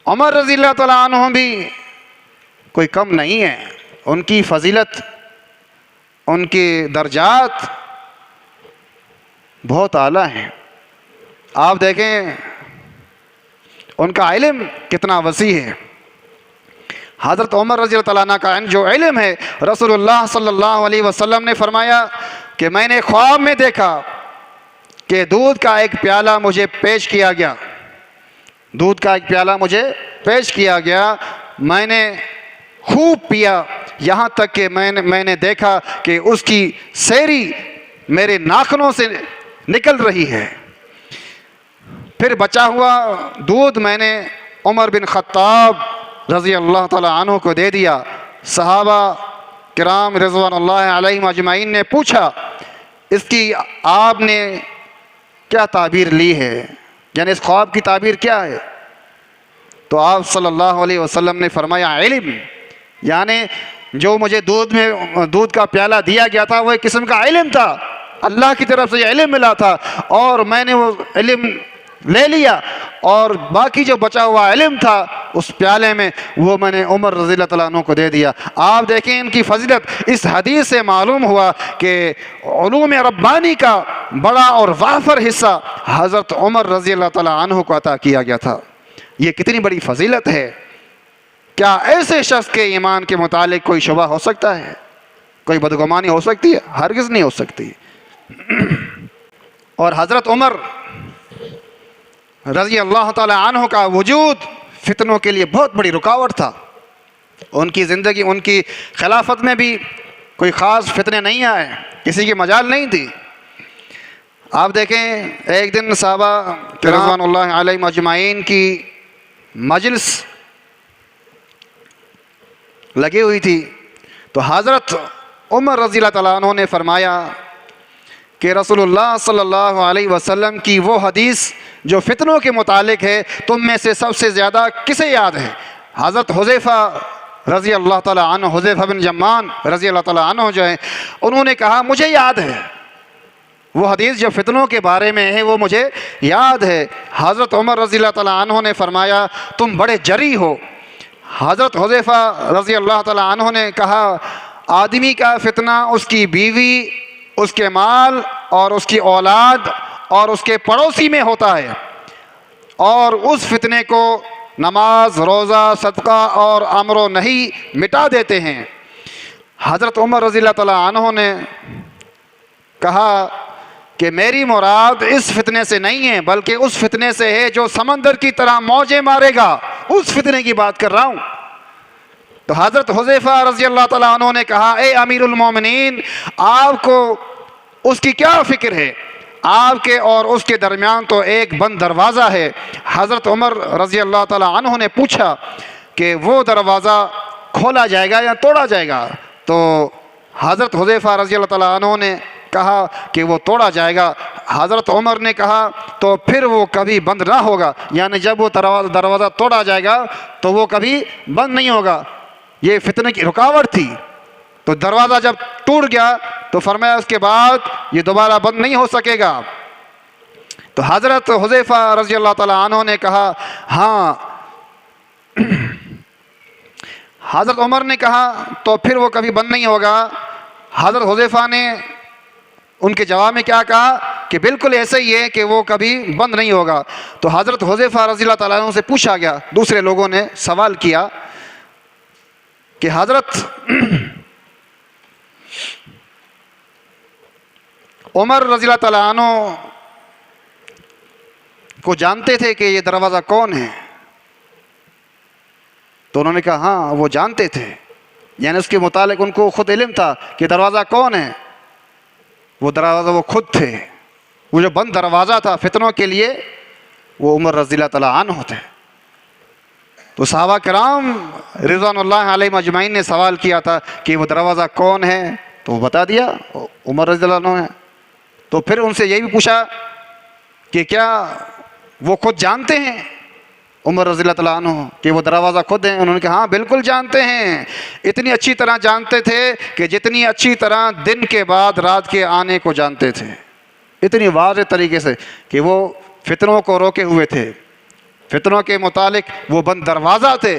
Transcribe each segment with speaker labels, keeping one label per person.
Speaker 1: عمر رضی اللہ تعالیٰ عنہ بھی کوئی کم نہیں ہے، ان کی فضیلت، ان کے درجات بہت اعلیٰ ہیں۔ آپ دیکھیں ان کا علم کتنا وسیع ہے۔ حضرت عمر رضی اللہ تعالیٰ عنہ کا جو علم ہے، رسول اللہ صلی اللہ علیہ وسلم نے فرمایا کہ میں نے خواب میں دیکھا کہ دودھ کا ایک پیالہ مجھے پیش کیا گیا، دودھ کا ایک پیالہ مجھے پیش کیا گیا، میں نے خوب پیا، یہاں تک کہ میں نے دیکھا کہ اس کی سیری میرے ناخنوں سے نکل رہی ہے۔ پھر بچا ہوا دودھ میں نے عمر بن خطاب رضی اللہ تعالیٰ عنہ کو دے دیا۔ صحابہ کرام رضوان اللہ علیہم اجمعین نے پوچھا اس کی آپ نے کیا تعبیر لی ہے، یعنی اس خواب کی تعبیر کیا ہے؟ تو آپ صلی اللہ علیہ وسلم نے فرمایا علم، یعنی جو مجھے دودھ کا پیالہ دیا گیا تھا وہ ایک قسم کا علم تھا، اللہ کی طرف سے یہ علم ملا تھا اور میں نے وہ علم لے لیا، اور باقی جو بچا ہوا علم تھا اس پیالے میں وہ میں نے عمر رضی اللہ تعالیٰ عنہ کو دے دیا۔ آپ دیکھیں ان کی فضیلت، اس حدیث سے معلوم ہوا کہ علوم ربانی کا بڑا اور وافر حصہ حضرت عمر رضی اللہ تعالیٰ عنہ کو عطا کیا گیا تھا۔ یہ کتنی بڑی فضیلت ہے! کیا ایسے شخص کے ایمان کے متعلق کوئی شبہ ہو سکتا ہے؟ کوئی بدگمانی ہو سکتی ہے؟ ہرگز نہیں ہو سکتی۔ اور حضرت عمر رضی اللہ تعالیٰ عنہ کا وجود فتنوں کے لیے بہت بڑی رکاوٹ تھا۔ ان کی زندگی، ان کی خلافت میں بھی کوئی خاص فتنے نہیں آئے، کسی کی مجال نہیں تھی۔ آپ دیکھیں ایک دن صحابہ رضوان اللہ علیہم اجمعین کی مجلس لگی ہوئی تھی، تو حضرت عمر رضی اللہ تعالیٰ عنہ نے فرمایا کہ رسول اللہ صلی اللہ علیہ وسلم کی وہ حدیث جو فتنوں کے متعلق ہے تم میں سے سب سے زیادہ کسے یاد ہے؟ حضرت حذیفہ رضی اللہ تعالیٰ عنہ، حذیفہ بن یمان رضی اللہ تعالیٰ عنہ جو ہیں، انہوں نے کہا مجھے یاد ہے وہ حدیث جو فتنوں کے بارے میں ہے، وہ مجھے یاد ہے۔ حضرت عمر رضی اللہ تعالیٰ عنہ نے فرمایا تم بڑے جری ہو۔ حضرت حذیفہ رضی اللہ تعالیٰ عنہ نے کہا آدمی کا فتنہ اس کی بیوی، اس کے مال اور اس کی اولاد اور اس کے پڑوسی میں ہوتا ہے، اور اس فتنے کو نماز، روزہ، صدقہ اور امر و نہی مٹا دیتے ہیں۔ حضرت عمر رضی اللہ تعالیٰ عنہ نے کہا کہ میری مراد اس فتنے سے نہیں ہے بلکہ اس فتنے سے ہے جو سمندر کی طرح موجیں مارے گا، اس فتنے کی بات کر رہا ہوں۔ تو حضرت حذیفہ رضی اللہ تعالیٰ عنہ نے کہا اے امیر المومنین، آپ کو اس کی کیا فکر ہے؟ آپ کے اور اس کے درمیان تو ایک بند دروازہ ہے۔ حضرت عمر رضی اللہ تعالیٰ عنہ نے پوچھا کہ وہ دروازہ کھولا جائے گا یا توڑا جائے گا؟ تو حضرت حذیفہ رضی اللہ تعالیٰ عنہ نے کہا کہ وہ توڑا جائے گا۔ حضرت عمر نے کہا تو پھر وہ کبھی بند نہ ہوگا، یعنی جب وہ دروازہ توڑا جائے گا تو وہ کبھی بند نہیں ہوگا۔ یہ فتنے کی رکاوٹ تھی، تو دروازہ جب ٹوٹ گیا تو فرمایا اس کے بعد یہ دوبارہ بند نہیں ہو سکے گا۔ تو حضرت حذیفہ رضی اللہ تعالیٰ عنہ نے کہا ہاں۔ حضرت عمر نے کہا تو پھر وہ کبھی بند نہیں ہوگا۔ حضرت حذیفہ نے ان کے جواب میں کیا کہا کہ بالکل ایسے ہی ہے کہ وہ کبھی بند نہیں ہوگا۔ تو حضرت حذیفہ رضی اللہ تعالیٰ عنہ سے پوچھا گیا، دوسرے لوگوں نے سوال کیا کہ حضرت عمر رضی اللہ تعالیٰ عنہ کو جانتے تھے کہ یہ دروازہ کون ہے؟ تو انہوں نے کہا ہاں وہ جانتے تھے، یعنی اس کے متعلق ان کو خود علم تھا کہ دروازہ کون ہے۔ وہ دروازہ وہ خود تھے، وہ جو بند دروازہ تھا فتنوں کے لیے وہ عمر رضی اللہ تعالیٰ عنہ تھے۔ تو صحابہ کرام رضوان اللہ علیہم اجمعین نے سوال کیا تھا کہ وہ دروازہ کون ہے، تو وہ بتا دیا عمر رضی اللہ عنہ ہے۔ تو پھر ان سے یہ بھی پوچھا کہ کیا وہ خود جانتے ہیں عمر رضی اللہ تعالیٰ عنہ کہ وہ دروازہ خود ہیں؟ انہوں نے کہا ہاں بالکل جانتے ہیں، اتنی اچھی طرح جانتے تھے کہ جتنی اچھی طرح دن کے بعد رات کے آنے کو جانتے تھے، اتنی واضح طریقے سے کہ وہ فتنوں کو روکے ہوئے تھے۔ فتنوں کے متعلق وہ بند دروازہ تھے،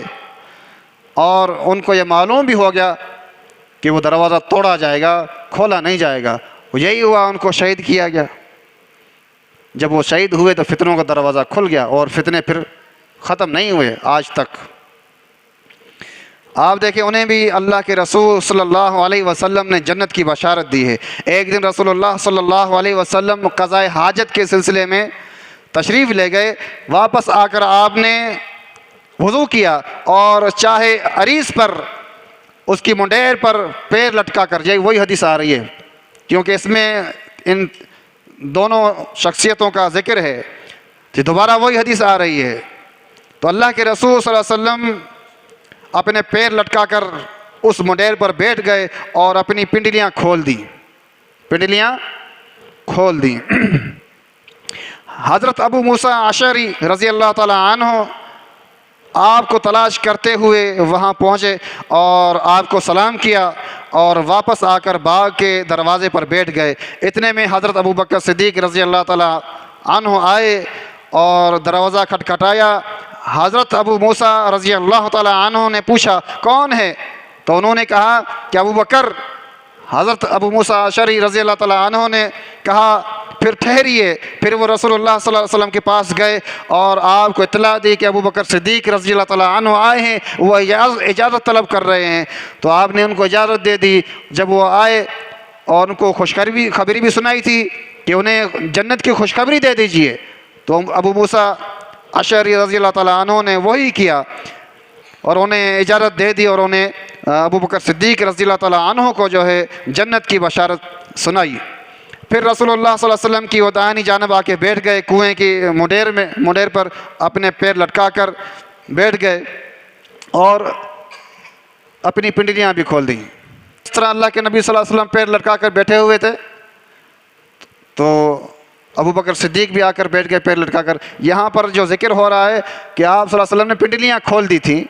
Speaker 1: اور ان کو یہ معلوم بھی ہو گیا کہ وہ دروازہ توڑا جائے گا، کھولا نہیں جائے گا۔ یہی ہوا، ان کو شہید کیا گیا۔ جب وہ شہید ہوئے تو فتنوں کا دروازہ کھل گیا، اور فتنے پھر ختم نہیں ہوئے آج تک۔ آپ دیکھیں، انہیں بھی اللہ کے رسول صلی اللہ علیہ وسلم نے جنت کی بشارت دی ہے۔ ایک دن رسول اللہ صلی اللہ علیہ وسلم قضائے حاجت کے سلسلے میں تشریف لے گئے، واپس آ کر آپ نے وضو کیا اور چاہے عریس پر، اس کی منڈیر پر پیر لٹکا کر، یہ وہی حدیث آ رہی ہے کیونکہ اس میں ان دونوں شخصیتوں کا ذکر ہے، کہ دوبارہ وہی حدیث آ رہی ہے۔ تو اللہ کے رسول صلی اللہ علیہ وسلم اپنے پیر لٹکا کر اس منڈیر پر بیٹھ گئے اور اپنی پنڈلیاں کھول دیں، پنڈلیاں کھول دیں۔ حضرت ابو موسیٰ اشعری رضی اللہ تعالی عنہ آپ کو تلاش کرتے ہوئے وہاں پہنچے اور آپ کو سلام کیا، اور واپس آ کر باغ کے دروازے پر بیٹھ گئے۔ اتنے میں حضرت ابو بکر صدیق رضی اللہ تعالی عنہ آئے اور دروازہ کھٹکھٹایا۔ حضرت ابو موسیٰ رضی اللہ تعالی عنہ نے پوچھا کون ہے؟ تو انہوں نے کہا کہ ابو بکر۔ حضرت ابو موسیٰ اشعری رضی اللہ تعالی عنہ نے کہا پھر ٹھہریے۔ پھر وہ رسول اللہ صلی اللہ علیہ وسلم کے پاس گئے اور آپ کو اطلاع دی کہ ابو بکر صدیق رضی اللہ تعالی عنہ آئے ہیں، وہ اجازت طلب کر رہے ہیں۔ تو آپ نے ان کو اجازت دے دی۔ جب وہ آئے اور ان کو خوشخبری بھی سنائی تھی کہ انہیں جنت کی خوشخبری دے دیجئے، تو ابو موسیٰ اشعری رضی اللہ تعالی عنہ نے وہی کیا اور انہیں اجازت دے دی، اور انہیں ابو بکر صدیق رضی اللہ تعالی عنہ کو جو ہے جنت کی بشارت سنائی۔ پھر رسول اللہ صلی اللہ علیہ وسلم کی وہ دائنی جانب آ کے بیٹھ گئے، کنویں کی منڈیر پر اپنے پیر لٹکا کر بیٹھ گئے اور اپنی پنڈلیاں بھی کھول دیں۔ اس طرح اللہ کے نبی صلی اللہ علیہ وسلم پیر لٹکا کر بیٹھے ہوئے تھے، تو ابو بکر صدیق بھی آ کر بیٹھ گئے پیر لٹکا کر۔ یہاں پر جو ذکر ہو رہا ہے کہ آپ صلی اللہ علیہ وسلم نے پنڈلیاں کھول دی تھیں،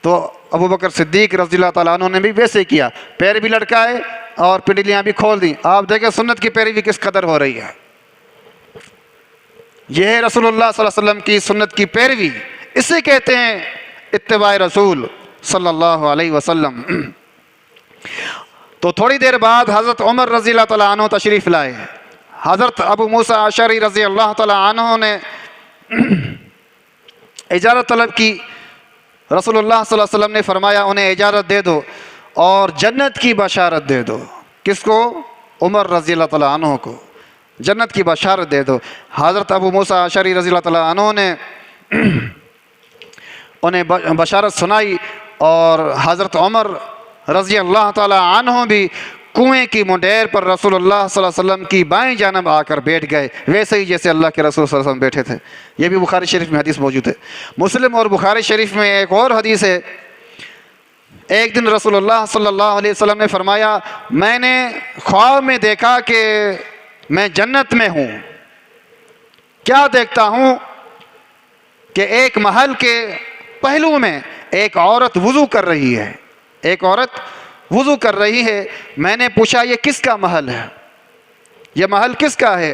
Speaker 1: تو ابو بکر صدیق رضی اللہ تعالیٰ عنہ نے بھی ویسے کیا، پیر بھی لٹکائے اور پنڈلیاں بھی کھول دیں۔ آپ دیکھیں سنت کی پیروی کس قدر ہو رہی ہے۔ یہ ہے رسول اللہ صلی اللہ علیہ وسلم کی سنت کی پیروی، اسے کہتے ہیں اتباع رسول صلی اللہ علیہ وسلم۔ تو تھوڑی دیر بعد حضرت عمر رضی اللہ تعالیٰ عنہ تشریف لائے۔ حضرت ابو موسیٰ اشعری رضی اللہ تعالیٰ عنہ نے اجازت طلب کی۔ رسول اللہ صلی اللہ علیہ وسلم نے فرمایا انہیں اجازت دے دو اور جنت کی بشارت دے دو۔ کس کو؟ عمر رضی اللہ تعالیٰ عنہ کو جنت کی بشارت دے دو۔ حضرت ابو موسیٰ اشعری رضی اللہ تعالیٰ عنہ نے انہیں بشارت سنائی، اور حضرت عمر رضی اللہ تعالیٰ عنہ بھی کنویں کی منڈیر پر رسول اللہ صلی اللہ علیہ وسلم کی بائیں جانب آ کر بیٹھ گئے، ویسے ہی جیسے اللہ کے رسول صلی اللہ علیہ وسلم بیٹھے تھے۔ یہ بھی بخاری شریف میں حدیث موجود ہے۔ مسلم اور بخاری شریف میں ایک اور حدیث ہے، ایک دن رسول اللہ صلی اللہ علیہ وسلم نے فرمایا میں نے خواب میں دیکھا کہ میں جنت میں ہوں۔ کیا دیکھتا ہوں کہ ایک محل کے پہلو میں ایک عورت وضو کر رہی ہے، ایک عورت وضو کر رہی ہے۔ میں نے پوچھا یہ کس کا محل ہے، یہ محل کس کا ہے؟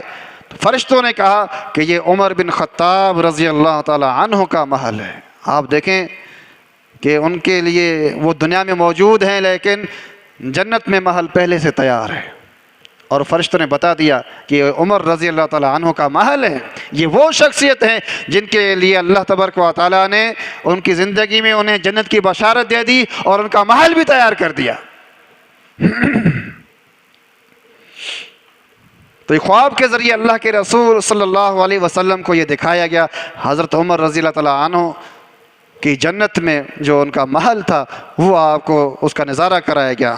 Speaker 1: فرشتوں نے کہا کہ یہ عمر بن خطاب رضی اللہ تعالی عنہ کا محل ہے۔ آپ دیکھیں کہ ان کے لیے وہ دنیا میں موجود ہیں لیکن جنت میں محل پہلے سے تیار ہے، اور فرشتوں نے بتا دیا کہ یہ عمر رضی اللہ تعالیٰ عنہ کا محل ہے۔ یہ وہ شخصیت ہیں جن کے لیے اللہ تبارک و تعالیٰ نے ان کی زندگی میں انہیں جنت کی بشارت دے دی اور ان کا محل بھی تیار کر دیا۔ تو خواب کے ذریعے اللہ کے رسول صلی اللہ علیہ وسلم کو یہ دکھایا گیا، حضرت عمر رضی اللہ تعالیٰ عنہ کی جنت میں جو ان کا محل تھا وہ آپ کو اس کا نظارہ کرایا گیا۔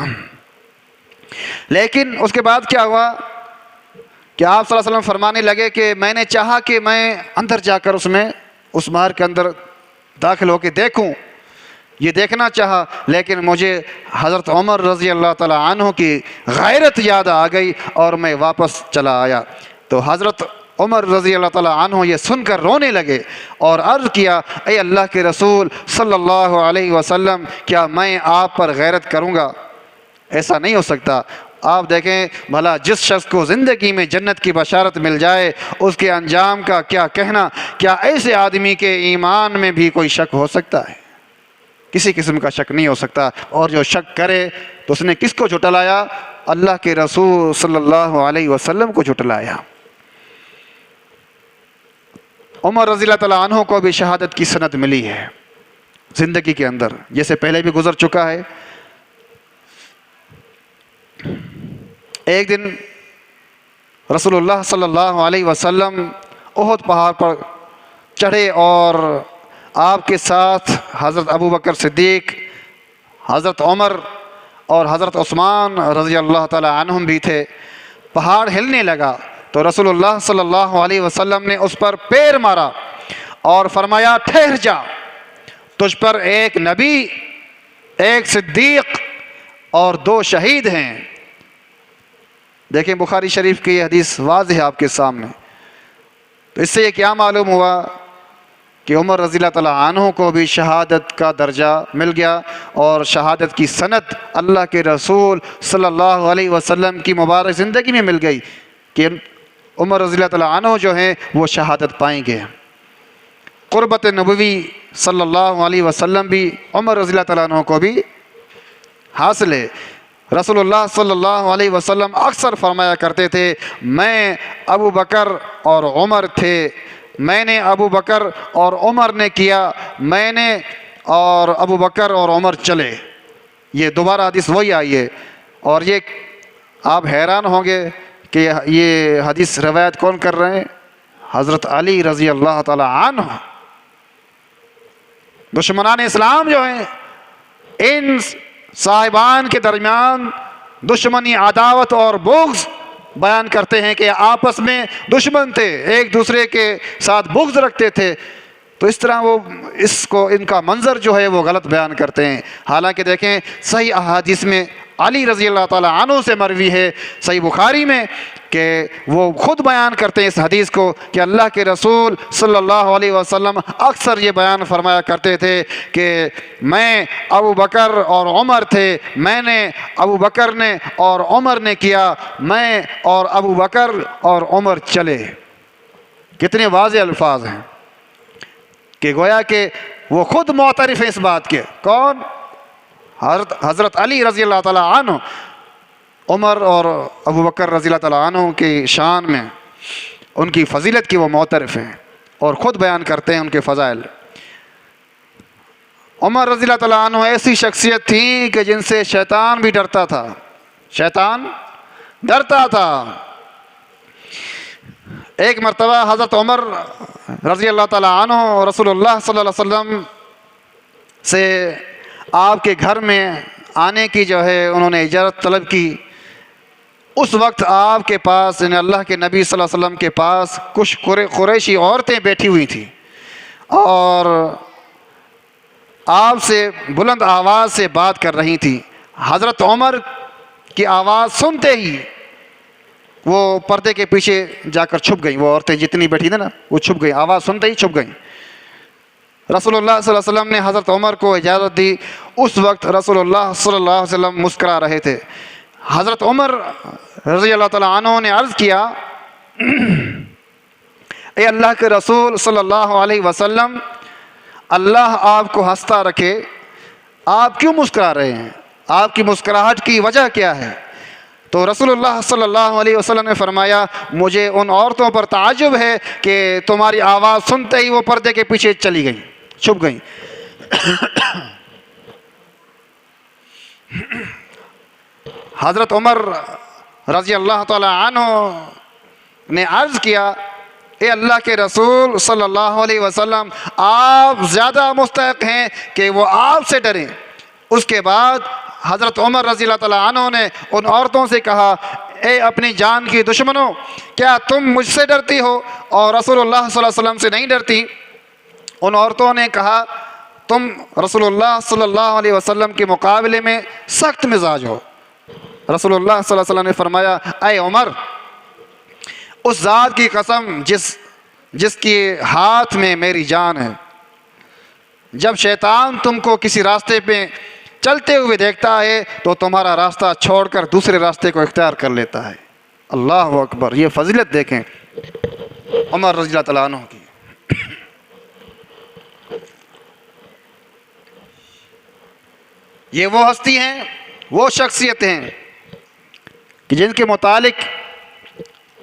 Speaker 1: لیکن اس کے بعد کیا ہوا کہ آپ صلی اللہ علیہ وسلم فرمانے لگے کہ میں نے چاہا کہ میں اندر جا کر اس محل کے اندر داخل ہو کے دیکھوں، یہ دیکھنا چاہا، لیکن مجھے حضرت عمر رضی اللہ تعالیٰ عنہ کی غیرت یاد آ گئی اور میں واپس چلا آیا۔ تو حضرت عمر رضی اللہ تعالیٰ عنہ یہ سن کر رونے لگے اور عرض کیا اے اللہ کے رسول صلی اللہ علیہ وسلم، کیا میں آپ پر غیرت کروں گا؟ ایسا نہیں ہو سکتا۔ آپ دیکھیں بھلا جس شخص کو زندگی میں جنت کی بشارت مل جائے اس کے انجام کا کیا کہنا؟ کیا ایسے آدمی کے ایمان میں بھی کوئی شک ہو سکتا ہے؟ کسی قسم کا شک نہیں ہو سکتا۔ اور جو شک کرے تو اس نے کس کو جھٹلایا؟ اللہ کے رسول صلی اللہ علیہ وسلم کو جھٹلایا۔ عمر رضی اللہ تعالیٰ عنہ کو بھی شہادت کی سند ملی ہے زندگی کے اندر، جیسے پہلے بھی گزر چکا ہے۔ ایک دن رسول اللہ صلی اللہ علیہ وسلم احد پہاڑ پر چڑھے اور آپ کے ساتھ حضرت ابوبکر صدیق، حضرت عمر اور حضرت عثمان رضی اللہ تعالیٰ عنہم بھی تھے۔ پہاڑ ہلنے لگا تو رسول اللہ صلی اللہ علیہ وسلم نے اس پر پیر مارا اور فرمایا ٹھہر جا، تجھ پر ایک نبی، ایک صدیق اور 2 شہید ہیں۔ دیکھیں بخاری شریف کی یہ حدیث واضح ہے آپ کے سامنے۔ تو اس سے یہ کیا معلوم ہوا کہ عمر رضی اللہ تعالیٰ عنہ کو بھی شہادت کا درجہ مل گیا اور شہادت کی سند اللہ کے رسول صلی اللہ علیہ وسلم کی مبارک زندگی میں مل گئی کہ عمر رضی اللہ تعالیٰ عنہ جو ہیں وہ شہادت پائیں گے۔ قربت نبوی صلی اللہ علیہ وسلم بھی عمر رضی اللہ تعالیٰ عنہ کو بھی حاصل ہے۔ رسول اللہ صلی اللہ علیہ وسلم اکثر فرمایا کرتے تھے میں ابو بکر اور عمر تھے، میں نے ابو بکر اور عمر نے کیا، میں نے اور ابو بکر اور عمر چلے۔ یہ دوبارہ حدیث وہی آئی ہے، اور یہ آپ حیران ہوں گے کہ یہ حدیث روایت کون کر رہے ہیں؟ حضرت علی رضی اللہ تعالی عنہ۔ دشمنان اسلام جو ہیں ان صاحبان کے درمیان دشمنی، عداوت اور بغض بیان کرتے ہیں کہ آپس میں دشمن تھے، ایک دوسرے کے ساتھ بغض رکھتے تھے۔ تو اس طرح وہ ان کا منظر جو ہے وہ غلط بیان کرتے ہیں۔ حالانکہ دیکھیں صحیح احادیث میں علی رضی اللہ تعالیٰ عنہ سے مروی ہے صحیح بخاری میں کہ وہ خود بیان کرتے ہیں اس حدیث کو کہ اللہ کے رسول صلی اللہ علیہ وسلم اکثر یہ بیان فرمایا کرتے تھے کہ میں ابو بکر اور عمر تھے، میں نے ابو بکر نے اور عمر نے کیا، میں اور ابو بکر اور عمر چلے۔ کتنے واضح الفاظ ہیں کہ گویا کہ وہ خود معترف ہیں اس بات کے۔ کون؟ حضرت علی رضی اللہ تعالیٰ عنہ عمر اور ابو بکر رضی اللہ تعالیٰ عنہ کی شان میں، ان کی فضیلت کی وہ معترف ہیں اور خود بیان کرتے ہیں ان کے فضائل۔ عمر رضی اللہ تعالیٰ عنہ ایسی شخصیت تھی کہ جن سے شیطان بھی ڈرتا تھا، شیطان ڈرتا تھا۔ ایک مرتبہ حضرت عمر رضی اللہ تعالیٰ عنہ رسول اللہ صلی اللہ علیہ وسلم سے آپ کے گھر میں آنے کی جو ہے انہوں نے اجازت طلب کی۔ اس وقت آپ کے پاس یعنی اللہ کے نبی صلی اللہ علیہ وسلم کے پاس کچھ قریشی عورتیں بیٹھی ہوئی تھیں اور آپ سے بلند آواز سے بات کر رہی تھیں۔ حضرت عمر کی آواز سنتے ہی وہ پردے کے پیچھے جا کر چھپ گئیں۔ وہ عورتیں جتنی بیٹھی تھیں نا وہ چھپ گئیں، آواز سنتے ہی چھپ گئیں۔ رسول اللہ صلی اللہ علیہ وسلم نے حضرت عمر کو اجازت دی۔ اس وقت رسول اللہ صلی اللہ علیہ وسلم مسکرا رہے تھے۔ حضرت عمر رضی اللہ تعالیٰ عنہ نے عرض کیا اے اللہ کے رسول صلی اللہ علیہ وسلم، اللہ آپ کو ہنستا رکھے، آپ کیوں مسکرا رہے ہیں؟ آپ کی مسکراہٹ کی وجہ کیا ہے؟ تو رسول اللہ صلی اللہ علیہ وسلم نے فرمایا مجھے ان عورتوں پر تعجب ہے کہ تمہاری آواز سنتے ہی وہ پردے کے پیچھے چلی گئیں، چھپ گئیں۔ حضرت عمر رضی اللہ تعالی عنہ نے عرض کیا اے اللہ کے رسول صلی اللہ علیہ وسلم، آپ زیادہ مستحق ہیں کہ وہ آپ سے ڈریں۔ اس کے بعد حضرت عمر رضی اللہ تعالیٰ عنہ نے ان عورتوں سے کہا اے اپنی جان کی دشمنوں، کیا تم مجھ سے ڈرتی ہو اور رسول اللہ صلی اللہ علیہ وسلم سے نہیں ڈرتی؟ ان عورتوں نے کہا تم رسول اللہ صلی اللہ علیہ وسلم کے مقابلے میں سخت مزاج ہو۔ رسول اللہ صلی اللہ علیہ وسلم نے فرمایا اے عمر، اس ذات کی قسم جس کے ہاتھ میں میری جان ہے، جب شیطان تم کو کسی راستے پہ چلتے ہوئے دیکھتا ہے تو تمہارا راستہ چھوڑ کر دوسرے راستے کو اختیار کر لیتا ہے۔ اللہ اکبر، یہ فضیلت دیکھیں عمر رضی اللہ تعالیٰ عنہ کی۔ یہ وہ ہستی ہیں، وہ شخصیت ہیں کہ جن کے متعلق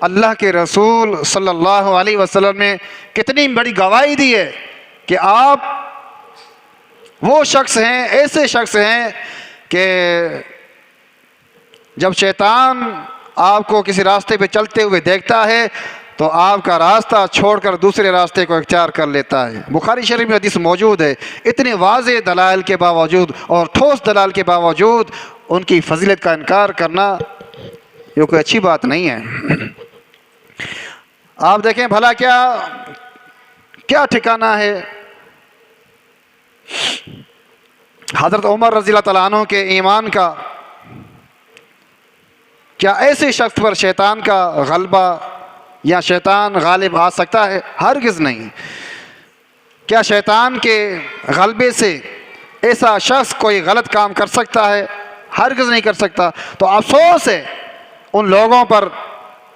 Speaker 1: اللہ کے رسول صلی اللہ علیہ وسلم نے کتنی بڑی گواہی دی ہے کہ آپ وہ شخص ہیں، ایسے شخص ہیں کہ جب شیطان آپ کو کسی راستے پہ چلتے ہوئے دیکھتا ہے تو آپ کا راستہ چھوڑ کر دوسرے راستے کو اختیار کر لیتا ہے۔ بخاری شریف میں حدیث موجود ہے۔ اتنے واضح دلائل کے باوجود اور ٹھوس دلائل کے باوجود ان کی فضیلت کا انکار کرنا یہ کوئی اچھی بات نہیں ہے۔ آپ دیکھیں بھلا کیا ٹھکانہ ہے حضرت عمر رضی اللہ تعالیٰ عنہ کے ایمان کا۔ کیا ایسے شخص پر شیطان کا غلبہ یا شیطان غالب آ سکتا ہے؟ ہرگز نہیں۔ کیا شیطان کے غلبے سے ایسا شخص کوئی غلط کام کر سکتا ہے؟ ہرگز نہیں کر سکتا۔ تو افسوس ہے ان لوگوں پر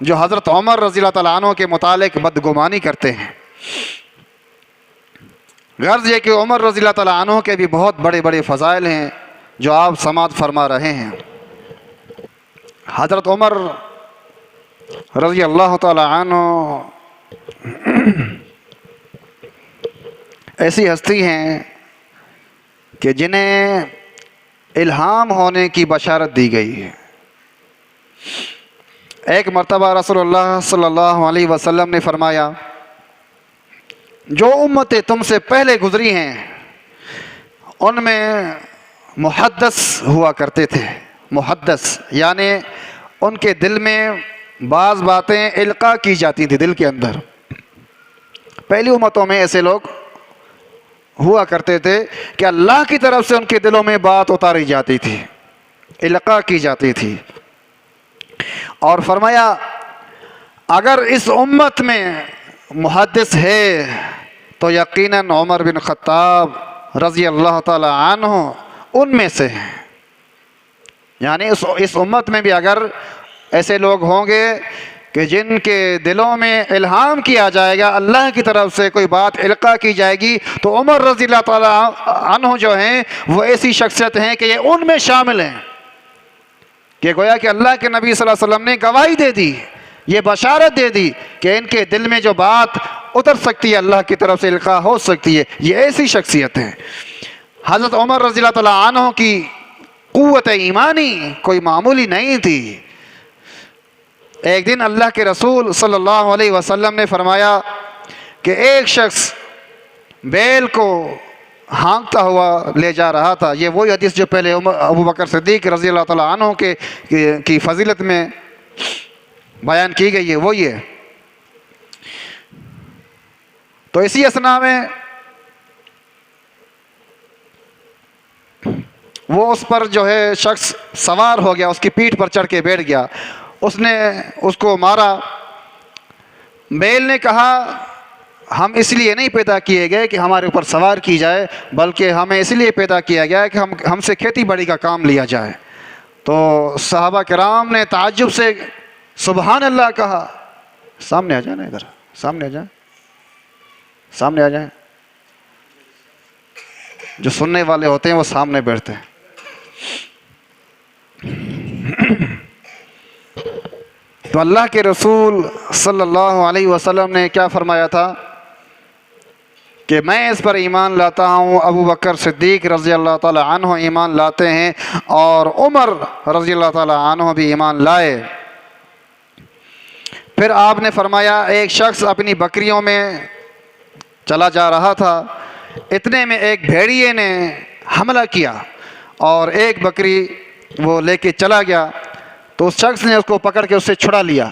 Speaker 1: جو حضرت عمر رضی اللہ تعالیٰ عنہ کے متعلق بدگمانی کرتے ہیں۔ غرض یہ کہ عمر رضی اللہ تعالیٰ عنہ کے بھی بہت بڑے بڑے فضائل ہیں جو آپ سماعت فرما رہے ہیں۔ حضرت عمر رضی اللہ تعالیٰ عنہ ایسی ہستی ہیں کہ جنہیں الہام ہونے کی بشارت دی گئی ہے۔ ایک مرتبہ رسول اللہ صلی اللہ علیہ وسلم نے فرمایا، جو امتیں تم سے پہلے گزری ہیں ان میں محدث ہوا کرتے تھے۔ محدث یعنی ان کے دل میں بعض باتیں القاء کی جاتی تھی دل کے اندر۔ پہلی امتوں میں ایسے لوگ ہوا کرتے تھے کہ اللہ کی طرف سے ان کے دلوں میں بات اتاری جاتی تھی، القاء کی جاتی تھی۔ اور فرمایا اگر اس امت میں محدث ہے تو یقیناً عمر بن خطاب رضی اللہ تعالی عنہ ان میں سے ہیں۔ یعنی اس امت میں بھی اگر ایسے لوگ ہوں گے کہ جن کے دلوں میں الہام کیا جائے گا، اللہ کی طرف سے کوئی بات القاء کی جائے گی، تو عمر رضی اللہ تعالی عنہ جو ہیں وہ ایسی شخصیت ہیں کہ یہ ان میں شامل ہیں، کہ گویا کہ اللہ کے نبی صلی اللہ علیہ وسلم نے گواہی دے دی، یہ بشارت دے دی کہ ان کے دل میں جو بات اتر سکتی ہے اللہ کی طرف سے القاء ہو سکتی ہے، یہ ایسی شخصیت ہیں۔ حضرت عمر رضی اللہ تعالیٰ عنہ کی قوت ایمانی کوئی معمولی نہیں تھی۔ ایک دن اللہ کے رسول صلی اللہ علیہ وسلم نے فرمایا کہ ایک شخص بیل کو ہانکتا ہوا لے جا رہا تھا۔ یہ وہی حدیث جو پہلے ابو بکر صدیق رضی اللہ تعالیٰ عنہ کی فضیلت میں بیان کی گئی ہے، وہی ہے۔ تو اسی اثناء میں وہ اس پر جو ہے شخص سوار ہو گیا، اس کی پیٹھ پر چڑھ کے بیٹھ گیا، اس نے اس کو مارا۔ بیل نے کہا ہم اس لیے نہیں پیدا کیے گئے کہ ہمارے اوپر سوار کی جائے، بلکہ ہمیں اس لیے پیدا کیا گیا ہے کہ ہم سے کھیتی باڑی کا کام لیا جائے۔ تو صحابہ کرام نے تعجب سے سبحان اللہ کہا۔ سامنے آ جائیں نا، ادھر سامنے آ جائیں، سامنے آ جائیں۔ جو سننے والے ہوتے ہیں وہ سامنے بیٹھتے ہیں۔ تو اللہ کے رسول صلی اللہ علیہ وسلم نے کیا فرمایا تھا کہ میں اس پر ایمان لاتا ہوں، ابو بکر صدیق رضی اللہ تعالی عنہ ایمان لاتے ہیں، اور عمر رضی اللہ تعالی عنہ بھی ایمان لائے۔ پھر آپ نے فرمایا ایک شخص اپنی بکریوں میں چلا جا رہا تھا، اتنے میں ایک بھیڑیے نے حملہ کیا اور ایک بکری وہ لے کے چلا گیا، تو اس شخص نے اس کو پکڑ کے اس سے چھڑا لیا۔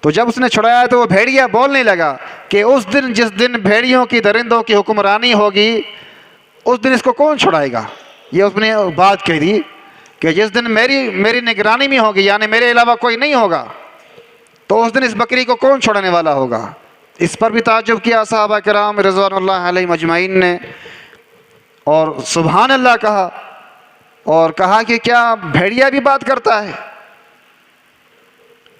Speaker 1: تو جب اس نے چھڑایا تو وہ بھیڑیا بولنے لگا کہ اس دن جس دن بھیڑیوں کی درندوں کی حکمرانی ہوگی اس دن اس کو کون چھڑائے گا۔ یہ اس نے بات کہی دی کہ جس دن میری نگرانی میں ہوگی، یعنی میرے علاوہ کوئی نہیں ہوگا، تو اس دن اس بکری کو کون چھوڑنے والا ہوگا۔ اس پر بھی تعجب کیا صحابہ کرام رضوان اللہ علیہ مجمعین نے، اور سبحان اللہ کہا۔ اور کہا کہ کیا بھیڑیا بھی بات کرتا ہے؟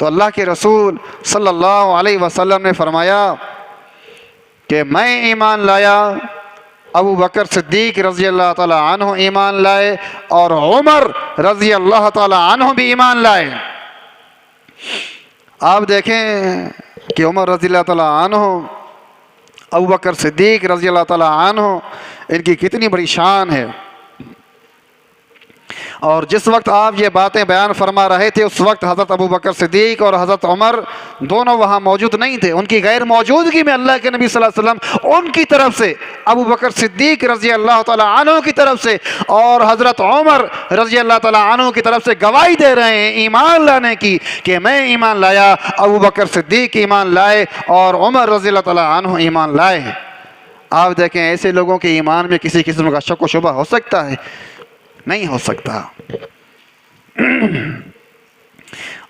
Speaker 1: تو اللہ کے رسول صلی اللہ علیہ وسلم نے فرمایا کہ میں ایمان لایا، ابو بکر صدیق رضی اللہ تعالی عنہ ایمان لائے، اور عمر رضی اللہ تعالی عنہ بھی ایمان لائے۔ آپ دیکھیں کہ عمر رضی اللہ تعالی عنہ، ابو بکر صدیق رضی اللہ تعالی عنہ، ان کی کتنی بڑی شان ہے۔ اور جس وقت آپ یہ باتیں بیان فرما رہے تھے اس وقت حضرت ابو بکر صدیق اور حضرت عمر دونوں وہاں موجود نہیں تھے۔ ان کی غیر موجودگی میں اللہ کے نبی صلی اللہ علیہ وسلم ان کی طرف سے، ابو بکر صدیق رضی اللہ تعالی عنہ کی طرف سے اور حضرت عمر رضی اللہ تعالی عنہ کی طرف سے گواہی دے رہے ہیں ایمان لانے کی، کہ میں ایمان لایا، ابو بکر صدیق ایمان لائے اور عمر رضی اللہ تعالی عنہ ایمان لائے۔ آپ دیکھیں ایسے لوگوں کے ایمان میں کسی قسم کا شک و شبہ ہو سکتا ہے؟ نہیں ہو سکتا۔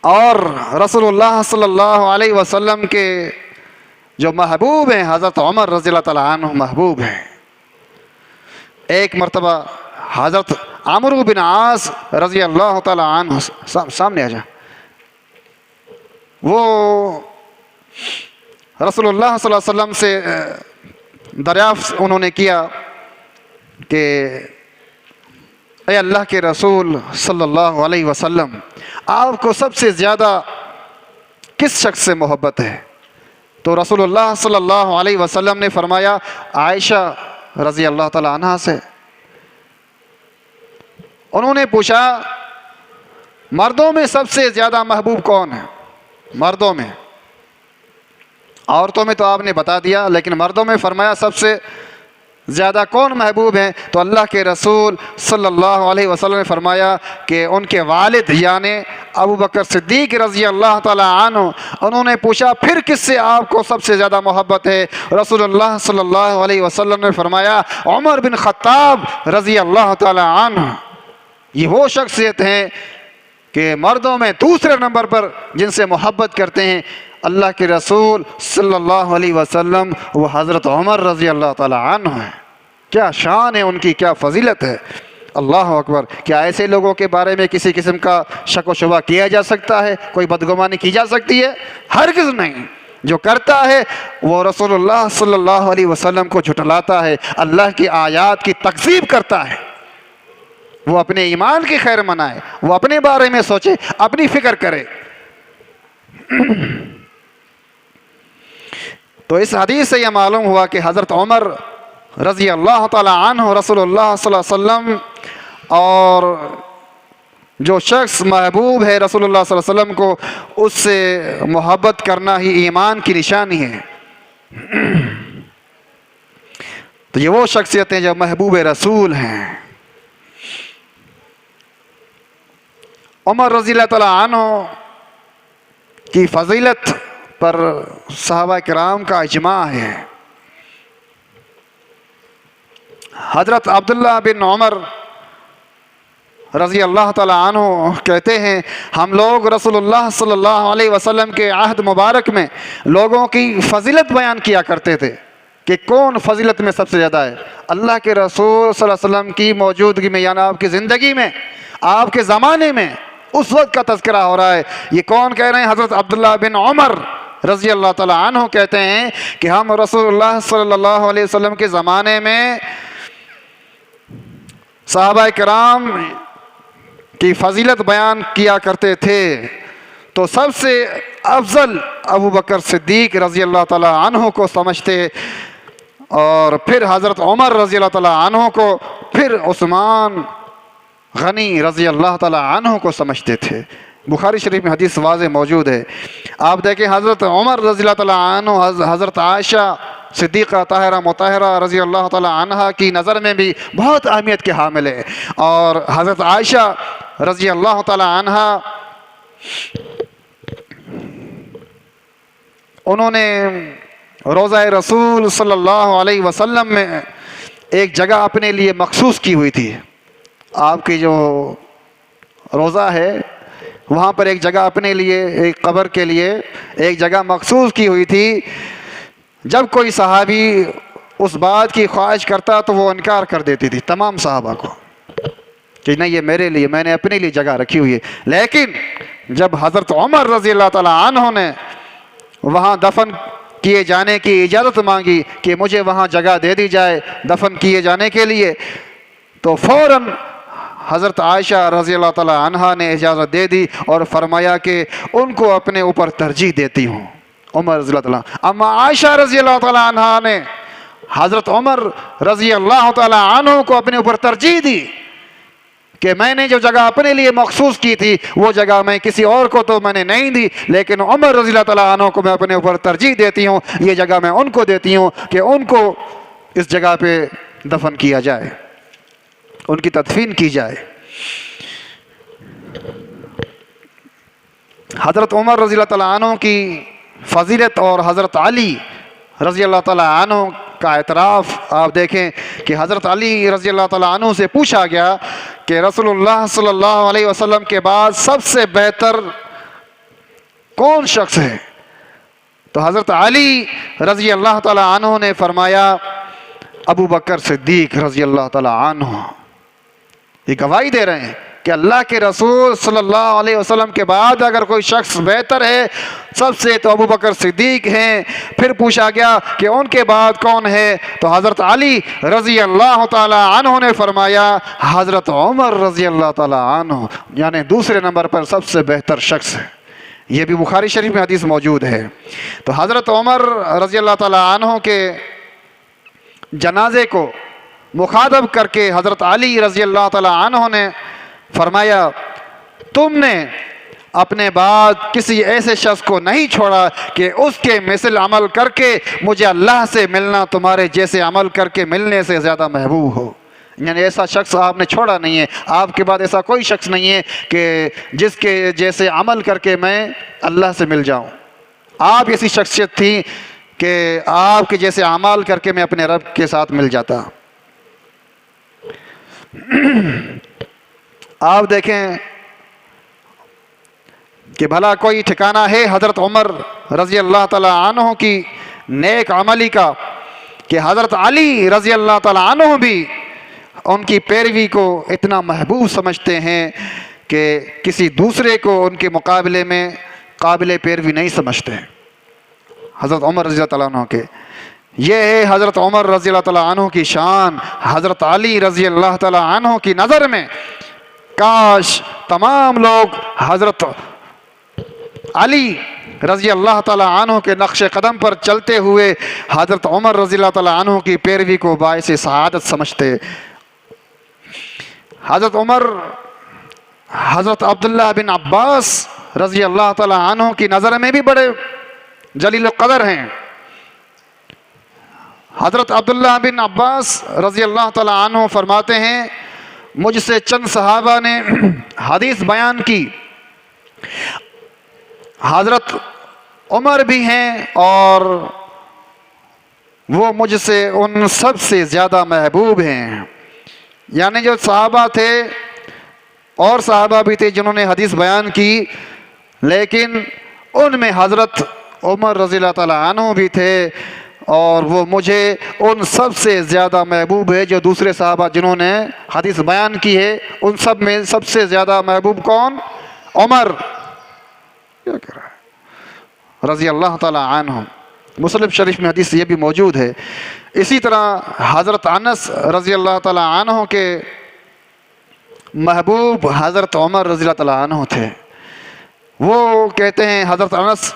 Speaker 1: اور رسول اللہ صلی اللہ علیہ وسلم کے جو محبوب ہیں حضرت عمر رضی اللہ تعالیٰ عنہ محبوب ہیں۔ ایک مرتبہ حضرت عمرو بن عاص رضی اللہ تعالیٰ عنہ، سامنے آ جا، وہ رسول اللہ صلی اللہ علیہ وسلم سے دریافت انہوں نے کیا کہ اے اللہ کے رسول صلی اللہ علیہ وسلم، آپ کو سب سے زیادہ کس شخص سے محبت ہے؟ تو رسول اللہ صلی اللہ علیہ وسلم نے فرمایا عائشہ رضی اللہ تعالی عنہا سے۔ انہوں نے پوچھا مردوں میں سب سے زیادہ محبوب کون ہے؟ مردوں میں، عورتوں میں تو آپ نے بتا دیا، لیکن مردوں میں فرمایا سب سے زیادہ کون محبوب ہیں؟ تو اللہ کے رسول صلی اللہ علیہ وسلم نے فرمایا کہ ان کے والد یعنی ابو بکر صدیق رضی اللہ تعالی عنہ۔ انہوں نے پوچھا پھر کس سے آپ کو سب سے زیادہ محبت ہے؟ رسول اللہ صلی اللہ علیہ وسلم نے فرمایا عمر بن خطاب رضی اللہ تعالی عنہ۔ یہ وہ شخصیت ہیں کہ مردوں میں دوسرے نمبر پر جن سے محبت کرتے ہیں اللہ کے رسول صلی اللہ علیہ وسلم، وہ حضرت عمر رضی اللہ تعالی عنہ ہیں۔ کیا شان ہے ان کی، کیا فضیلت ہے! اللہ اکبر! کیا ایسے لوگوں کے بارے میں کسی قسم کا شک و شبہ کیا جا سکتا ہے؟ کوئی بدگمانی کی جا سکتی ہے؟ ہرگز نہیں۔ جو کرتا ہے وہ رسول اللہ صلی اللہ علیہ وسلم کو جھٹلاتا ہے، اللہ کی آیات کی تکذیب کرتا ہے۔ وہ اپنے ایمان کی خیر منائے، وہ اپنے بارے میں سوچے، اپنی فکر کرے۔ تو اس حدیث سے یہ معلوم ہوا کہ حضرت عمر رضی اللہ تعالی عنہ رسول اللہ صلی اللہ علیہ وسلم، اور جو شخص محبوب ہے رسول اللہ صلی اللہ علیہ وسلم کو، اس سے محبت کرنا ہی ایمان کی نشانی ہے۔ تو یہ وہ شخصیتیں جو محبوب رسول ہیں۔ عمر رضی اللہ تعالی عنہ کی فضیلت پر صحابہ کرام کا اجماع ہے۔ حضرت عبداللہ بن عمر رضی اللہ تعالی عنہ کہتے ہیں ہم لوگ رسول اللہ صلی اللہ علیہ وسلم کے عہد مبارک میں لوگوں کی فضیلت بیان کیا کرتے تھے کہ کون فضیلت میں سب سے زیادہ ہے۔ اللہ کے رسول صلی اللہ علیہ وسلم کی موجودگی میں، یعنی آپ کی زندگی میں، آپ کے زمانے میں، اس وقت کا تذکرہ ہو رہا ہے۔ یہ کون کہہ رہے ہیں؟ حضرت عبداللہ بن عمر رضی اللہ تعالی عنہ کہتے ہیں کہ ہم رسول اللہ صلی اللہ علیہ وسلم کے زمانے میں صحابہ کرام کی فضیلت بیان کیا کرتے تھے تو سب سے افضل ابو بکر صدیق رضی اللہ تعالی عنہ کو سمجھتے، اور پھر حضرت عمر رضی اللہ تعالی عنہ کو، پھر عثمان غنی رضی اللہ تعالی عنہ کو سمجھتے تھے۔ بخاری شریف میں حدیث واضح موجود ہے۔ آپ دیکھیں حضرت عمر رضی اللہ تعالی عنہ حضرت عائشہ صدیقہ طاہرہ مطہرہ رضی اللہ تعالی عنہ کی نظر میں بھی بہت اہمیت کے حامل ہے، اور حضرت عائشہ رضی اللہ تعالی عنہ انہوں نے روضہ رسول صلی اللہ علیہ وسلم میں ایک جگہ اپنے لیے مخصوص کی ہوئی تھی۔ آپ کی جو روضہ ہے وہاں پر ایک جگہ اپنے لیے، ایک قبر کے لیے ایک جگہ مخصوص کی ہوئی تھی۔ جب کوئی صحابی اس بات کی خواہش کرتا تو وہ انکار کر دیتی تھی تمام صحابہ کو کہ نہیں یہ میرے لیے، میں نے اپنے لیے جگہ رکھی ہوئی ہے۔ لیکن جب حضرت عمر رضی اللہ تعالیٰ عنہ نے وہاں دفن کیے جانے کی اجازت مانگی کہ مجھے وہاں جگہ دے دی جائے دفن کیے جانے کے لیے، تو فوراً حضرت عائشہ رضی اللہ تعالیٰ عنہا نے اجازت دے دی اور فرمایا کہ ان کو اپنے اوپر ترجیح دیتی ہوں عمر رضی اللہ تعالیٰ۔ اما عائشہ رضی اللہ تعالیٰ عنہا نے حضرت عمر رضی اللہ تعالیٰ عنہ کو اپنے اوپر ترجیح دی کہ میں نے جو جگہ اپنے لیے مخصوص کی تھی وہ جگہ میں کسی اور کو تو میں نے نہیں دی، لیکن عمر رضی اللہ تعالیٰ عنہ کو میں اپنے اوپر ترجیح دیتی ہوں، یہ جگہ میں ان کو دیتی ہوں کہ ان کو اس جگہ پہ دفن کیا جائے، ان کی تدفین کی جائے۔ حضرت عمر رضی اللہ تعالیٰ عنہ کی فضیلت اور حضرت علی رضی اللہ تعالیٰ عنہ کا اعتراف آپ دیکھیں کہ حضرت علی رضی اللہ تعالیٰ عنہ سے پوچھا گیا کہ رسول اللہ صلی اللہ علیہ وسلم کے بعد سب سے بہتر کون شخص ہے؟ تو حضرت علی رضی اللہ تعالیٰ عنہ نے فرمایا ابو بکر صدیق رضی اللہ تعالیٰ عنہ۔ یہ گواہی دے رہے ہیں کہ اللہ کے رسول صلی اللہ علیہ وسلم کے بعد اگر کوئی شخص بہتر ہے سب سے تو ابو بکر صدیق ہیں۔ پھر پوچھا گیا کہ ان کے بعد کون ہے؟ تو حضرت علی رضی اللہ تعالی عنہ نے فرمایا حضرت عمر رضی اللہ تعالی عنہ، یعنی دوسرے نمبر پر سب سے بہتر شخص ہے۔ یہ بھی بخاری شریف میں حدیث موجود ہے۔ تو حضرت عمر رضی اللہ تعالی عنہ کے جنازے کو مخاطب کر کے حضرت علی رضی اللہ تعالی عنہ نے فرمایا تم نے اپنے بعد کسی ایسے شخص کو نہیں چھوڑا کہ اس کے مثل عمل کر کے مجھے اللہ سے ملنا تمہارے جیسے عمل کر کے ملنے سے زیادہ محبوب ہو۔ یعنی ایسا شخص آپ نے چھوڑا نہیں ہے، آپ کے بعد ایسا کوئی شخص نہیں ہے کہ جس کے جیسے عمل کر کے میں اللہ سے مل جاؤں۔ آپ ایسی شخصیت تھی کہ آپ کے جیسے اعمال کر کے میں اپنے رب کے ساتھ مل جاتا۔ آپ دیکھیں کہ بھلا کوئی ٹھکانہ ہے حضرت عمر رضی اللہ تعالی عنہ کی نیک عملی کا کہ حضرت علی رضی اللہ تعالی عنہ بھی ان کی پیروی کو اتنا محبوب سمجھتے ہیں کہ کسی دوسرے کو ان کے مقابلے میں قابل پیروی نہیں سمجھتے حضرت عمر رضی اللہ تعالیٰ عنہ کے۔ یہ ہے حضرت عمر رضی اللہ تعالیٰ عنہ کی شان۔ حضرت علی رضی اللہ تعالیٰ عنہ کی نظر میں کاش تمام لوگ حضرت علی رضی اللہ تعالیٰ عنہ کے نقش قدم پر چلتے ہوئے حضرت عمر رضی اللہ تعالیٰ عنہ کی پیروی کو باعث سعادت سمجھتے۔ حضرت عمر حضرت عبداللہ بن عباس رضی اللہ تعالیٰ عنہ کی نظر میں بھی بڑے جلیل القدر ہیں۔ حضرت عبداللہ بن عباس رضی اللہ تعالیٰ عنہ فرماتے ہیں مجھ سے چند صحابہ نے حدیث بیان کی، حضرت عمر بھی ہیں اور وہ مجھ سے ان سب سے زیادہ محبوب ہیں۔ یعنی جو صحابہ تھے اور صحابہ بھی تھے جنہوں نے حدیث بیان کی، لیکن ان میں حضرت عمر رضی اللہ تعالیٰ عنہ بھی تھے اور وہ مجھے ان سب سے زیادہ محبوب ہے۔ جو دوسرے صحابہ جنہوں نے حدیث بیان کی ہے ان سب میں سب سے زیادہ محبوب کون؟ عمر کیا کر رہا ہے رضی اللہ تعالیٰ عنہ۔ مسلم شریف میں حدیث یہ بھی موجود ہے۔ اسی طرح حضرت انس رضی اللہ تعالیٰ عنہ کے محبوب حضرت عمر رضی اللہ تعالیٰ عنہ تھے۔ وہ کہتے ہیں حضرت انس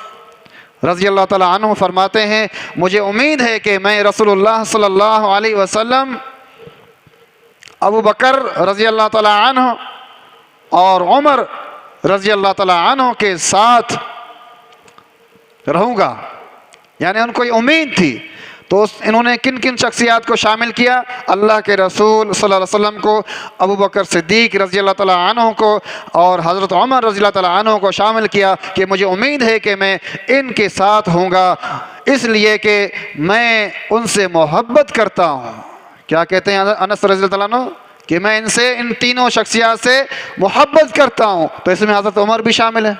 Speaker 1: رضی اللہ تعالیٰ عنہ فرماتے ہیں مجھے امید ہے کہ میں رسول اللہ صلی اللہ علیہ وسلم، ابو بکر رضی اللہ تعالیٰ عنہ اور عمر رضی اللہ تعالیٰ عنہ کے ساتھ رہوں گا۔ یعنی ان کو یہ امید تھی۔ تو انہوں نے کن کن شخصیات کو شامل کیا؟ اللہ کے رسول صلی اللہ علیہ وسلم کو، ابو بکر صدیق رضی اللہ تعالیٰ عنہ کو اور حضرت عمر رضی اللہ تعالیٰ عنہ کو شامل کیا کہ مجھے امید ہے کہ میں ان کے ساتھ ہوں گا، اس لیے کہ میں ان سے محبت کرتا ہوں۔ کیا کہتے ہیں انس رضی اللہ تعالیٰ عنہ؟ کہ میں ان سے، ان تینوں شخصیات سے محبت کرتا ہوں۔ تو اس میں حضرت عمر بھی شامل ہے۔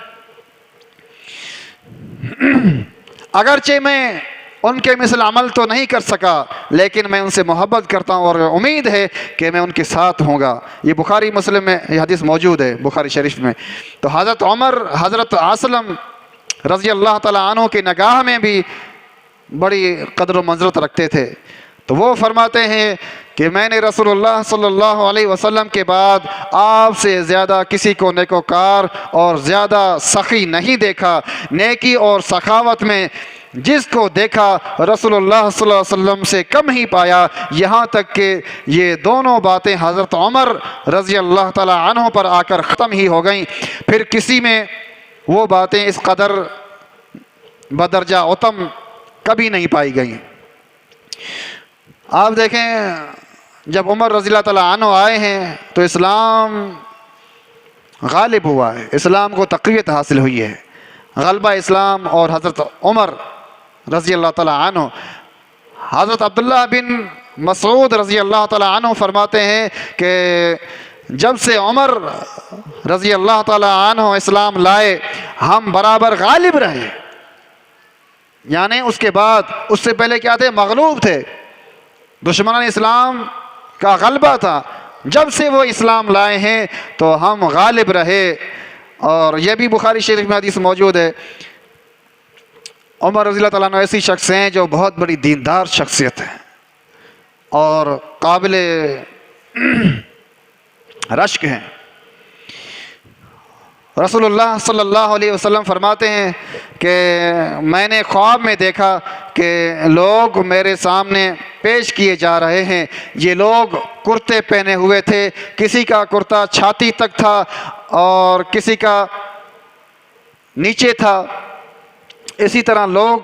Speaker 1: اگرچہ میں ان کے مثل عمل تو نہیں کر سکا لیکن میں ان سے محبت کرتا ہوں اور امید ہے کہ میں ان کے ساتھ ہوں گا۔ یہ بخاری مسلم میں یہ حدیث موجود ہے، بخاری شریف میں۔ تو حضرت عمر حضرت اسلم رضی اللہ تعالیٰ عنہ کی نگاہ میں بھی بڑی قدر و منزلت رکھتے تھے۔ تو وہ فرماتے ہیں کہ میں نے رسول اللہ صلی اللہ علیہ وسلم کے بعد آپ سے زیادہ کسی کو نیکوکار اور زیادہ سخی نہیں دیکھا۔ نیکی اور سخاوت میں جس کو دیکھا رسول اللہ صلی اللہ علیہ وسلم سے کم ہی پایا، یہاں تک کہ یہ دونوں باتیں حضرت عمر رضی اللہ تعالیٰ عنہ پر آ کر ختم ہی ہو گئیں۔ پھر کسی میں وہ باتیں اس قدر بدرجہ اتم کبھی نہیں پائی گئیں۔ آپ دیکھیں جب عمر رضی اللہ تعالیٰ عنہ آئے ہیں تو اسلام غالب ہوا ہے، اسلام کو تقویت حاصل ہوئی ہے، غلبہ اسلام اور حضرت عمر رضی اللہ تعالیٰ عنہ۔ حضرت عبداللہ بن مسعود رضی اللہ تعالیٰ عنہ فرماتے ہیں کہ جب سے عمر رضی اللہ تعالیٰ عنہ اسلام لائے ہم برابر غالب رہے، یعنی اس کے بعد اس سے پہلے کیا تھے؟ مغلوب تھے، دشمنان اسلام کا غلبہ تھا۔ جب سے وہ اسلام لائے ہیں تو ہم غالب رہے۔ اور یہ بھی بخاری شریف میں حدیث موجود ہے۔ عمر رضی اللہ تعالیٰ عنہ ایسی شخص ہیں جو بہت بڑی دیندار شخصیت ہے اور قابل رشک ہیں۔ رسول اللہ صلی اللہ علیہ وسلم فرماتے ہیں کہ میں نے خواب میں دیکھا کہ لوگ میرے سامنے پیش کیے جا رہے ہیں۔ یہ لوگ کرتے پہنے ہوئے تھے، کسی کا کرتا چھاتی تک تھا اور کسی کا نیچے تھا۔ اسی طرح لوگ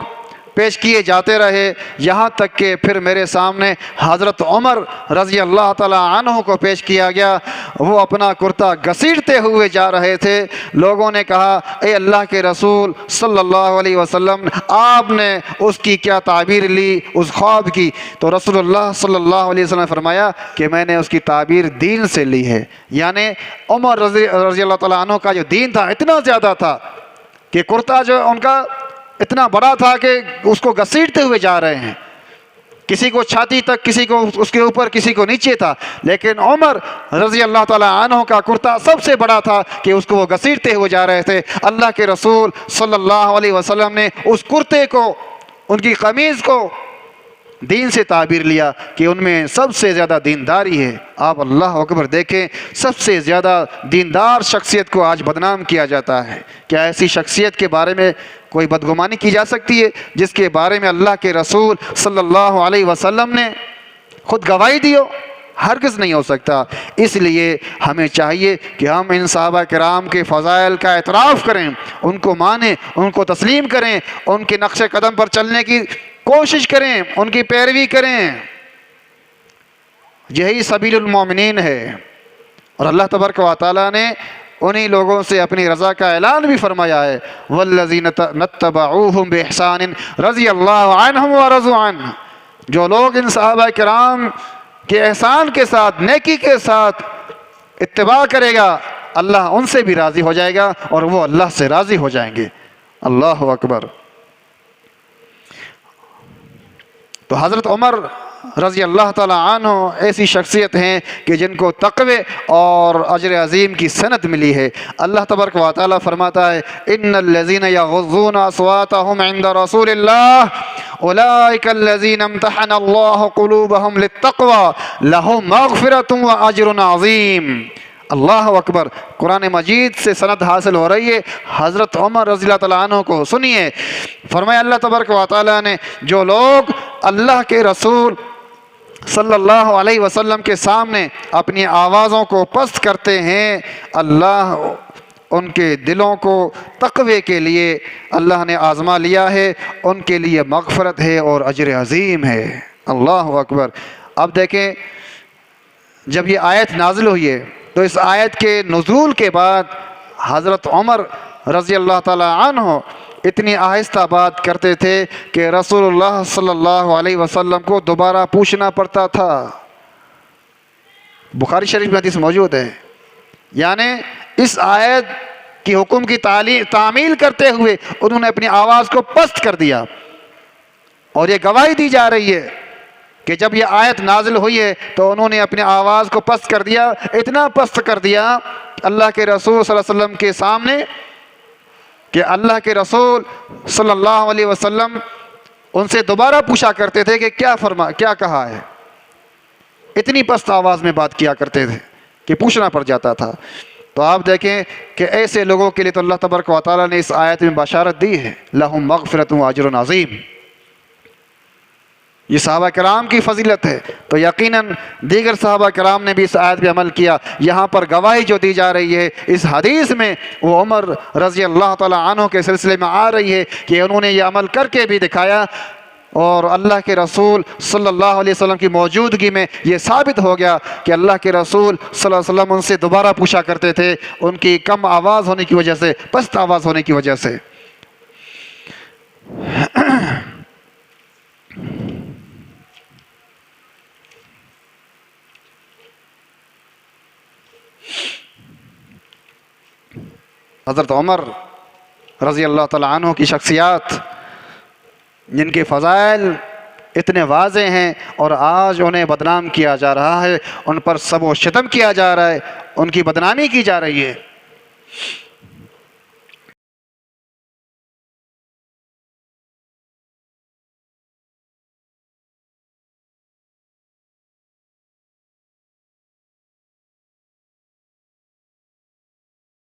Speaker 1: پیش کیے جاتے رہے یہاں تک کہ پھر میرے سامنے حضرت عمر رضی اللہ تعالیٰ عنہ کو پیش کیا گیا۔ وہ اپنا کرتا گھسیٹتے ہوئے جا رہے تھے۔ لوگوں نے کہا اے اللہ کے رسول صلی اللہ علیہ وسلم، آپ نے اس کی کیا تعبیر لی اس خواب کی؟ تو رسول اللہ صلی اللہ علیہ وسلم نے فرمایا کہ میں نے اس کی تعبیر دین سے لی ہے۔ یعنی عمر رضی اللہ تعالیٰ عنہ کا جو دین تھا اتنا زیادہ تھا کہ کرتا جو ان کا اتنا بڑا تھا کہ اس کو گھسیٹتے ہوئے جا رہے ہیں، کسی کو چھاتی تک، کسی کو اس کے اوپر، کسی کو نیچے تھا۔ لیکن عمر رضی اللہ تعالیٰ عنہ کا کرتا سب سے بڑا تھا کہ اس کو وہ گھسیٹتے ہوئے جا رہے تھے۔ اللہ کے رسول صلی اللہ علیہ وسلم نے اس کرتے کو، ان کی قمیض کو دین سے تعبیر لیا کہ ان میں سب سے زیادہ دینداری ہے۔ آپ اللہ اکبر دیکھیں، سب سے زیادہ دیندار شخصیت کو آج بدنام کیا جاتا ہے۔ کیا ایسی شخصیت کے بارے میں کوئی بدگمانی کی جا سکتی ہے جس کے بارے میں اللہ کے رسول صلی اللہ علیہ وسلم نے خود گواہی دی ہو؟ ہرگز نہیں ہو سکتا۔ اس لیے ہمیں چاہیے کہ ہم ان صحابہ کرام کے فضائل کا اعتراف کریں، ان کو مانیں، ان کو تسلیم کریں، ان کے نقش قدم پر چلنے کی کوشش کریں، ان کی پیروی کریں۔ یہی سبیل المومنین ہے۔ اور اللہ تبارک و تعالیٰ نے انہی لوگوں سے اپنی رضا کا اعلان بھی فرمایا ہے، والذین اتبعوہم بإحسان رضی اللہ عنہم ورضوا عنہ۔ جو لوگ ان صحابہ کرام کے احسان کے ساتھ، نیکی کے ساتھ اتباع کرے گا، اللہ ان سے بھی راضی ہو جائے گا اور وہ اللہ سے راضی ہو جائیں گے۔ اللہ اکبر۔ تو حضرت عمر رضی اللہ تعالیٰ عنہ ایسی شخصیت ہیں کہ جن کو تقوی اور اجر عظیم کی سند ملی ہے۔ اللہ تبارک و تعالیٰ فرماتا ہے ان الذین یغضون اصواتهم عند رسول اللہ اولئک الذین امتحن اللہ قلوبهم للتقوی لهم مغفرۃ واجر عظیم۔ اللہ اکبر۔ قرآن مجید سے سند حاصل ہو رہی ہے حضرت عمر رضی اللہ تعالیٰ عنہ کو۔ سنیے، فرمایا اللہ تبارک و تعالیٰ نے جو لوگ اللہ کے رسول صلی اللہ علیہ وسلم کے سامنے اپنی آوازوں کو پست کرتے ہیں، اللہ ان کے دلوں کو تقوی کے لیے اللہ نے آزما لیا ہے، ان کے لیے مغفرت ہے اور اجر عظیم ہے۔ اللہ اکبر۔ اب دیکھیں جب یہ آیت نازل ہوئی ہے تو اس آیت کے نزول کے بعد حضرت عمر رضی اللہ تعالیٰ عنہ اتنی آہستہ بات کرتے تھے کہ رسول اللہ صلی اللہ علیہ وسلم کو دوبارہ پوچھنا پڑتا تھا۔ بخاری شریف میں حدیث موجود ہے۔ یعنی اس آیت کی حکم کی تعمیل کرتے ہوئے انہوں نے اپنی آواز کو پست کر دیا۔ اور یہ گواہی دی جا رہی ہے کہ جب یہ آیت نازل ہوئی ہے تو انہوں نے اپنی آواز کو پست کر دیا، اتنا پست کر دیا اللہ کے رسول صلی اللہ علیہ وسلم کے سامنے کہ اللہ کے رسول صلی اللہ علیہ وسلم ان سے دوبارہ پوچھا کرتے تھے کہ کیا کہا ہے، اتنی پست آواز میں بات کیا کرتے تھے کہ پوچھنا پڑ جاتا تھا۔ تو آپ دیکھیں کہ ایسے لوگوں کے لیے تو اللہ تبارک و تعالیٰ نے اس آیت میں بشارت دی ہے، لہم مغفرۃ و اجر عظیم۔ یہ صحابہ کرام کی فضیلت ہے، تو یقیناً دیگر صحابہ کرام نے بھی اس آیت پہ عمل کیا۔ یہاں پر گواہی جو دی جا رہی ہے اس حدیث میں وہ عمر رضی اللہ تعالیٰ عنہ کے سلسلے میں آ رہی ہے کہ انہوں نے یہ عمل کر کے بھی دکھایا، اور اللہ کے رسول صلی اللہ علیہ وسلم کی موجودگی میں یہ ثابت ہو گیا کہ اللہ کے رسول صلی اللہ علیہ وسلم ان سے دوبارہ پوچھا کرتے تھے، ان کی کم آواز ہونے کی وجہ سے، پست آواز ہونے کی وجہ سے۔ حضرت عمر رضی اللہ تعالیٰ عنہ کی شخصیات جن کے فضائل اتنے واضح ہیں اور آج انہیں بدنام کیا جا رہا ہے، ان پر سب و شتم کیا جا رہا ہے، ان کی بدنامی کی جا رہی ہے۔